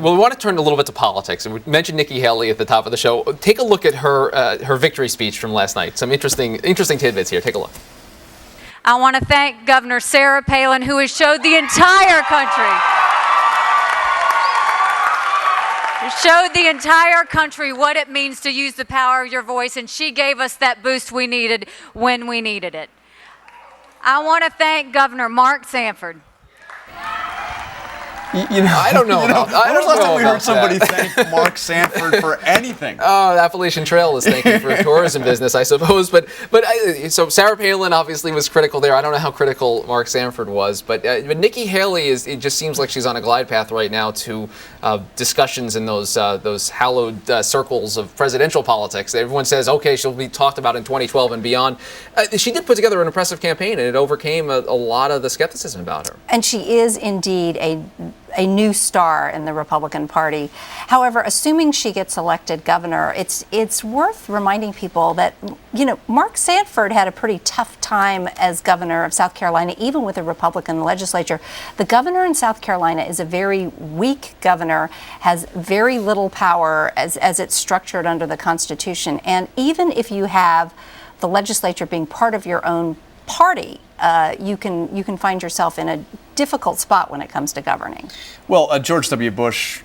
Well, we want to turn a little bit to politics. We mentioned Nikki Haley at the top of the show. Take a look at her victory speech from last night. Some interesting tidbits here. Take a look. I want to thank Governor Sarah Palin, who has showed the entire country what it means to use the power of your voice, and she gave us that boost we needed when we needed it. I want to thank Governor Mark Sanford. I don't know. When was the last time we heard somebody thank Mark Sanford for anything? Oh, the Appalachian Trail is thanking for tourism business, I suppose. So Sarah Palin obviously was critical there. I don't know how critical Mark Sanford was, but Nikki Haley it just seems like she's on a glide path right now to discussions in those hallowed circles of presidential politics. Everyone says, okay, she'll be talked about in 2012 and beyond. She did put together an impressive campaign, and it overcame a lot of the skepticism about her. And she is indeed a new star in the Republican Party. However, assuming she gets elected governor, it's worth reminding people that, Mark Sanford had a pretty tough time as governor of South Carolina, even with a Republican legislature. The governor in South Carolina is a very weak governor, has very little power as it's structured under the Constitution. And even if you have the legislature being part of your own party, you can find yourself in a difficult spot when it comes to governing. Well, George W. Bush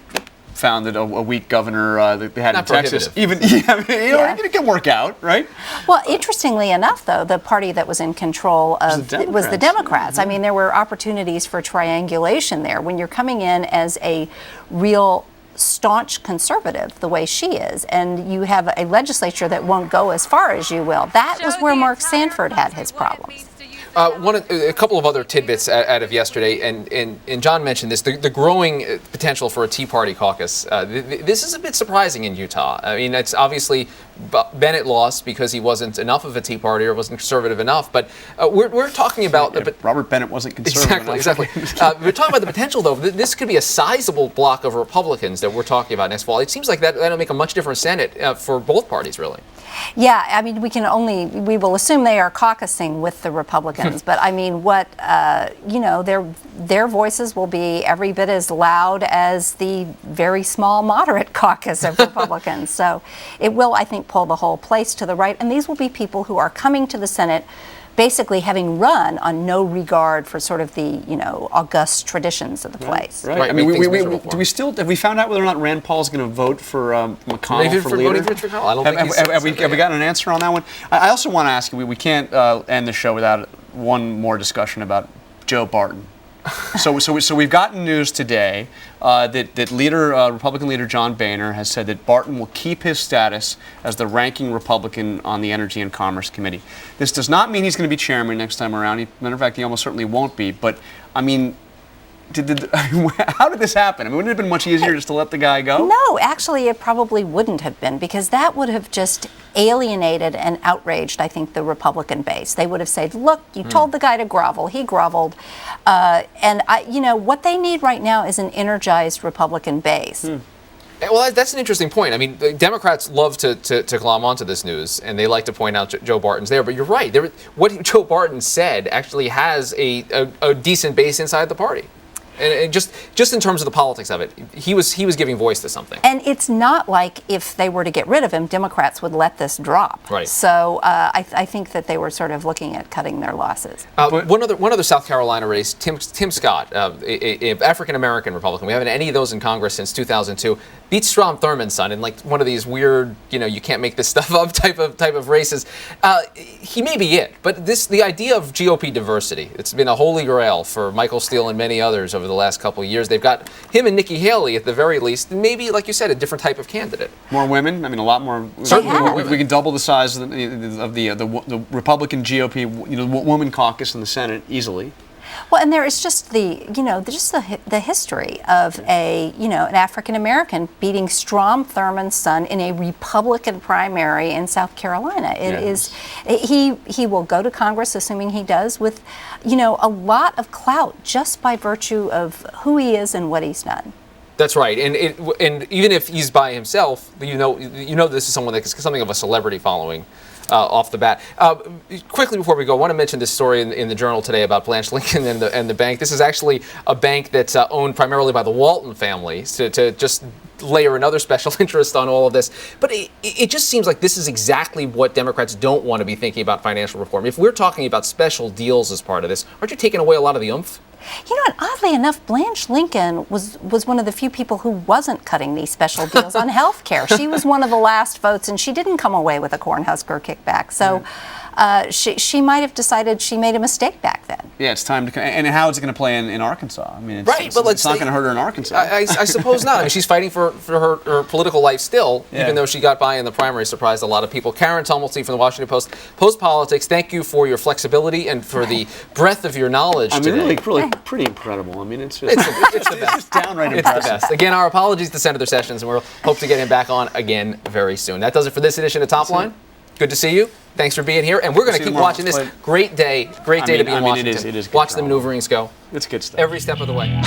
founded a weak governor that they had Not in Texas. It can work out, right? Well, interestingly enough, though, the party that was in control was the Democrats. Mm-hmm. I mean, there were opportunities for triangulation there. When you're coming in as a real staunch conservative, the way she is, and you have a legislature that won't go as far as you will. That was where Mark Sanford had his problems. A couple of other tidbits out of yesterday, and John mentioned this, the growing potential for a Tea Party caucus. This is a bit surprising in Utah. I mean, it's obviously Bennett lost because he wasn't enough of a Tea Party or wasn't conservative enough, but we're talking about... Robert Bennett wasn't conservative Exactly. We're talking about the potential, though. This could be a sizable block of Republicans that we're talking about next fall. It seems like that'll make a much different Senate for both parties, really. Yeah, I mean, we will assume they are caucusing with the Republicans, but I mean, their voices will be every bit as loud as the very small moderate caucus of Republicans. So it will, I think, pull the whole place to the right, and these will be people who are coming to the Senate basically having run on no regard for sort of the, august traditions of the place. Right. I mean, have we found out whether or not Rand Paul is going to vote for McConnell for leader? I don't think have we gotten an answer on that one? I also want to ask you, we can't end the show without one more discussion about Joe Barton. So we've gotten news today that Republican leader John Boehner has said that Barton will keep his status as the ranking Republican on the Energy and Commerce Committee. This does not mean he's going to be chairman next time around. Matter of fact, he almost certainly won't be. But I mean, how did this happen? I mean, wouldn't it have been much easier just to let the guy go? No, actually, it probably wouldn't have been, because that would have just alienated and outraged, I think, the Republican base. They would have said, look, you told the guy to grovel. He groveled. What they need right now is an energized Republican base. Well, that's an interesting point. I mean, the Democrats love to glom onto this news, and they like to point out Joe Barton's there. But you're right. What Joe Barton said actually has a decent base inside the party. And just in terms of the politics of it, he was giving voice to something. And it's not like if they were to get rid of him, Democrats would let this drop. Right. So I think that they were sort of looking at cutting their losses. One other South Carolina race, Tim Scott, a African American Republican. We haven't had any of those in Congress since 2002. Beats Strom Thurmond's son in like one of these weird, you can't make this stuff up type of races. He may be it, but the idea of GOP diversity, it's been a holy grail for Michael Steele and many others over the last couple of years. They've got him and Nikki Haley at the very least, maybe, like you said, a different type of candidate. More women, I mean, a lot more. Certainly, we can double the size of the Republican GOP, woman caucus in the Senate easily. Well, and there is just the history of an African American beating Strom Thurmond's son in a Republican primary in South Carolina. He will go to Congress, assuming he does, with a lot of clout just by virtue of who he is and what he's done. That's right, and even if he's by himself, this is someone that has something of a celebrity following. off the bat. Quickly before we go, I want to mention this story in the Journal today about Blanche Lincoln and the bank. This is actually a bank that's owned primarily by the Walton family, to just layer another special interest on all of this. But it just seems like this is exactly what Democrats don't want to be thinking about financial reform. If we're talking about special deals as part of this, aren't you taking away a lot of the oomph? You know what? Oddly enough, Blanche Lincoln was one of the few people who wasn't cutting these special deals on health care. She was one of the last votes, and she didn't come away with a Cornhusker kickback. So she might have decided she made a mistake back then. Yeah, it's time to. And how is it going to play in Arkansas? I mean, Right, but it's not going to hurt her in Arkansas. I suppose not. I mean, she's fighting for her political life still, even though she got by in the primary, surprised a lot of people. Karen Tumulty from the Washington Post, Post Politics, thank you for your flexibility and for the breadth of your knowledge I mean, today. really pretty incredible. I mean, it's just, It's the best. just downright It's the impressive. best. Again, our apologies to Senator Sessions, and we'll hope to get him back on again very soon. That does it for this edition of Top Line. Good to see you. Thanks for being here, and we're going to See you keep tomorrow. watching this. Play- Great day to be in I mean, Washington. it is good Watch the drama. maneuverings go It's good stuff. every step of the way.